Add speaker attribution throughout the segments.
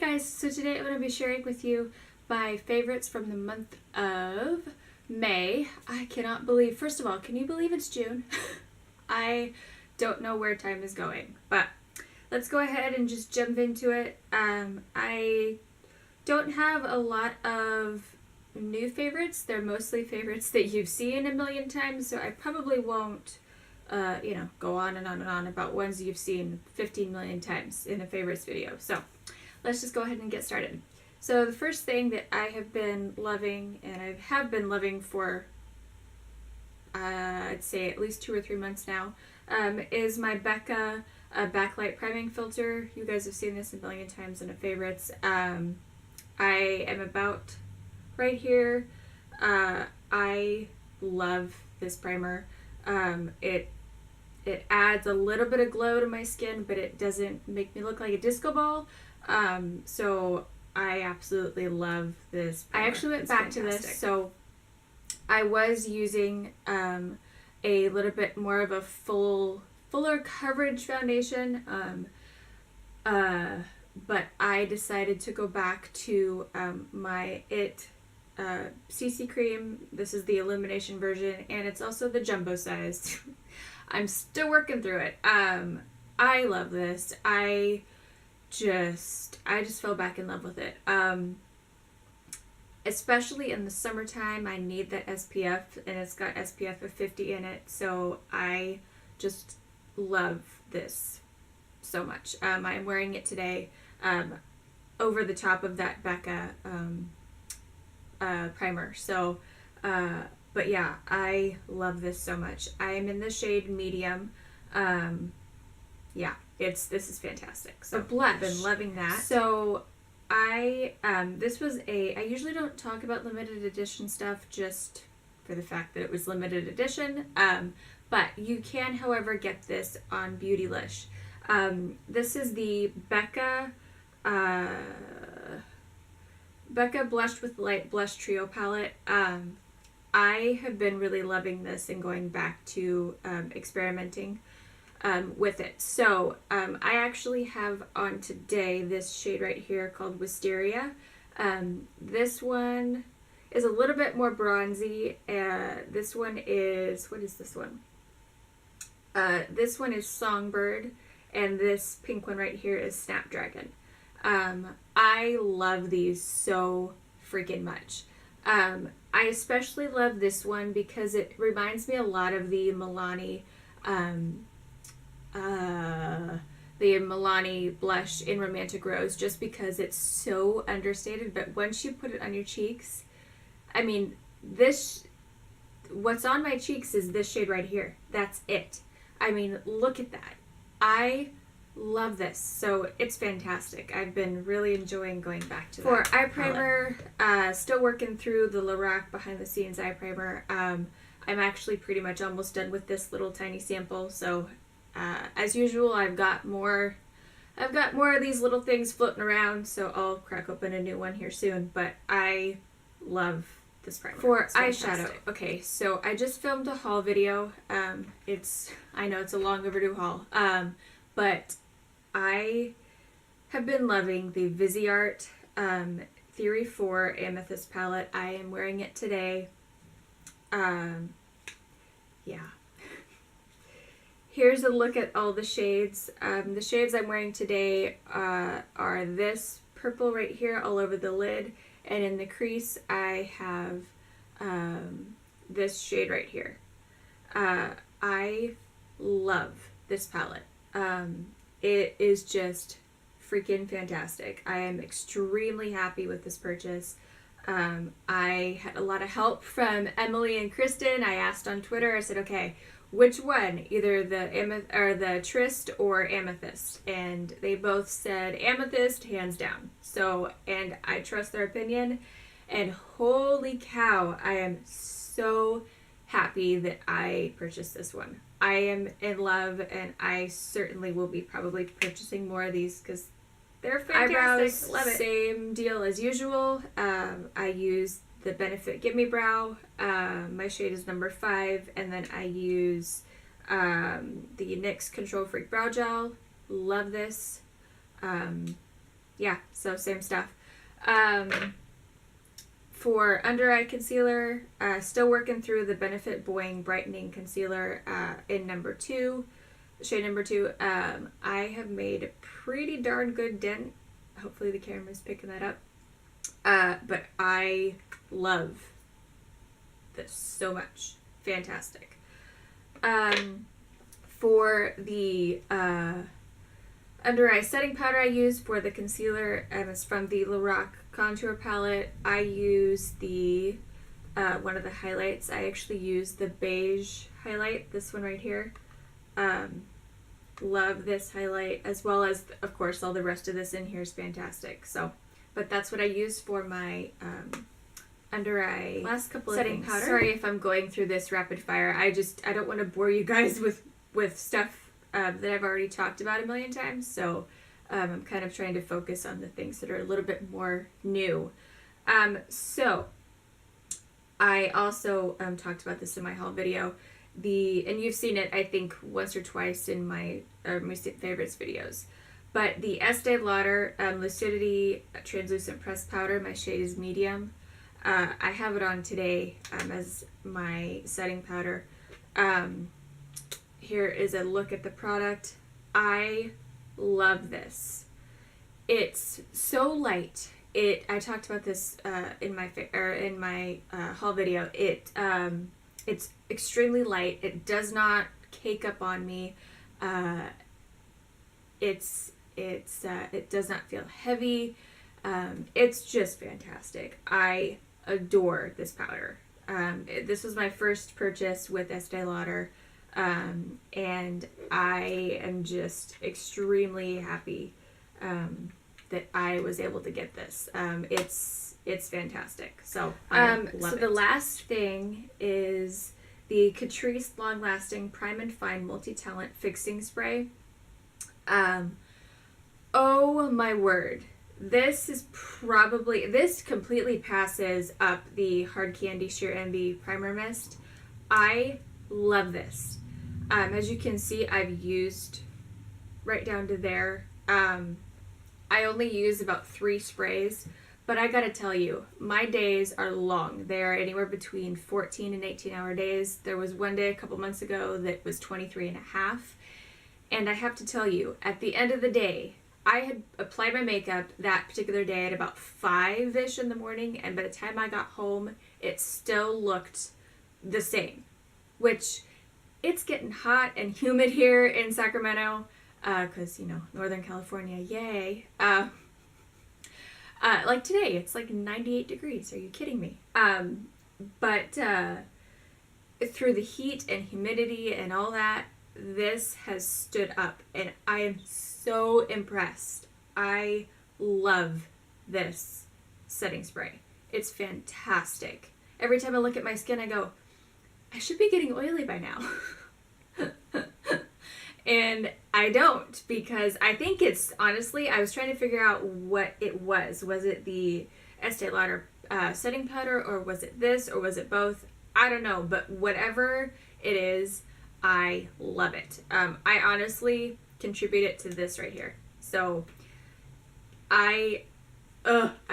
Speaker 1: guys, so today I'm going to be sharing with you my favorites from the month of May. I cannot believe, first of all, can you believe it's June? I don't know where time is going, but let's go ahead and just jump into it. I don't have a lot of new favorites. They're mostly favorites that you've seen a million times, so I probably won't go on and on and on about ones you've seen 15 million times in a favorites video. So let's just go ahead and get started. So the first thing that I have been loving, and I have been loving for I'd say at least 2 or 3 months now, is my Becca Backlight priming filter. You guys have seen this a million times in a favorites. I am about right here. I love this primer. It adds a little bit of glow to my skin, but it doesn't make me look like a disco ball. So I absolutely love this primer. I actually went back to this, so I was using a little bit more of a fuller coverage foundation, but I decided to go back to my CC cream. This is the illumination version, and it's also the jumbo size. I'm still working through it. I love this. I just fell back in love with it. Especially in the summertime, I need that SPF, and it's got SPF of 50 in it, so I just love this so much. I'm wearing it today over the top of that Becca primer. So, but yeah, I love this so much. I am in the shade medium. Yeah, this is fantastic. So I've been loving that. So I usually don't talk about limited edition stuff just for the fact that it was limited edition. But you can, however, get this on Beautylish. This is the Becca Blushed with Light Blush Trio palette. I have been really loving this and going back to experimenting with it. So I actually have on today this shade right here called Wisteria. This one is a little bit more bronzy. This one is, what is this one? This one is Songbird, and this pink one right here is Snapdragon. I love these so freaking much. I especially love this one because it reminds me a lot of the Milani blush in Romantic Rose, just because it's so understated, but once you put it on your cheeks, I mean, what's on my cheeks is this shade right here. That's it. I mean, look at that. I love this, so it's fantastic. I've been really enjoying going back to that. For eye primer, still working through the Lorac behind the scenes eye primer. I'm actually pretty much almost done with this little tiny sample, so as usual, I've got more of these little things floating around, so I'll crack open a new one here soon. But I love this primer. For eyeshadow, okay, so I just filmed a haul video. I know it's a long overdue haul, but I have been loving the Viseart Theory 4 Amethyst palette. I am wearing it today. Yeah. Here's a look at all the shades. The shades I'm wearing today are this purple right here all over the lid, and in the crease I have this shade right here. I love this palette. It is just freaking fantastic. I am extremely happy with this purchase. I had a lot of help from Emily and Kristen. I asked on Twitter, I said, okay, which one? Either the Tryst or Amethyst. And they both said Amethyst, hands down. So, and I trust their opinion. And holy cow, I am so happy that I purchased this one. I am in love, and I certainly will be probably purchasing more of these because they're fantastic. Eyebrows, love it. Same deal as usual. I use the Benefit GimMe Brow. My shade is number 5, and then I use the Nyx Control-Freak Brow Gel. Love this. yeah, so same stuff. For under eye concealer, still working through the Benefit Boing Brightening Concealer in number 2, shade number 2. I have made a pretty darn good dent. Hopefully the camera's picking that up. But I love this so much. Fantastic. For the under eye setting powder I use for the concealer, it's from the Lorac contour palette. I use the one of the highlights. I actually use the beige highlight, this one right here. Love this highlight, as well as, of course, all the rest of this in here is fantastic. So, but that's what I use for my under eye last couple of setting powder. Sorry if I'm going through this rapid fire. I don't want to bore you guys with stuff that I've already talked about a million times. So I'm kind of trying to focus on the things that are a little bit more new. So I also talked about this in my haul video. And you've seen it, I think, once or twice in my favorites videos. But the Estee Lauder Lucidity Translucent Pressed Powder, my shade is medium. I have it on today as my setting powder. Here is a look at the product. I love this. It's so light. I talked about this in my haul video. It's extremely light. It does not cake up on me. It does not feel heavy. It's just fantastic. I adore this powder. This was my first purchase with Estee Lauder, and I am just extremely happy that I was able to get this. It's fantastic. So the last thing is the Catrice Long Lasting Prime and Fine Multi-Talent Fixing Spray. Oh my word. This completely passes up the Hard Candy Sheer Envy Primer Mist. I love this. As you can see, I've used right down to there. I only use about 3 sprays, but I gotta tell you, my days are long. They are anywhere between 14 and 18-hour days. There was one day a couple months ago that was 23 and a half. And I have to tell you, at the end of the day, I had applied my makeup that particular day at about 5-ish in the morning, and by the time I got home, it still looked the same. Which, it's getting hot and humid here in Sacramento, because, Northern California, yay. Like today, it's like 98 degrees. Are you kidding me? But through the heat and humidity and all that, this has stood up, and I am so impressed. I love this setting spray. It's fantastic. Every time I look at my skin, I go, I should be getting oily by now. And I don't, because I think it's, honestly, I was trying to figure out what it was. Was it the Estee Lauder setting powder, or was it this, or was it both? I don't know, but whatever it is, I love it. I honestly contribute it to this right here. So I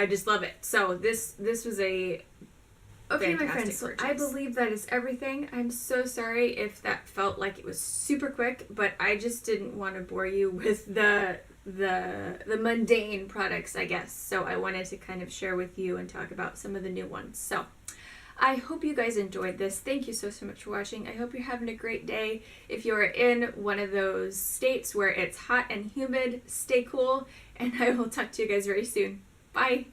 Speaker 1: just love it. So this was a okay, my friends. So I believe that is everything. I'm so sorry if that felt like it was super quick, but I just didn't want to bore you with the mundane products, I guess. So I wanted to kind of share with you and talk about some of the new ones. So I hope you guys enjoyed this. Thank you so much for watching. I hope you're having a great day. If you're in one of those states where it's hot and humid, stay cool, and I will talk to you guys very soon. Bye.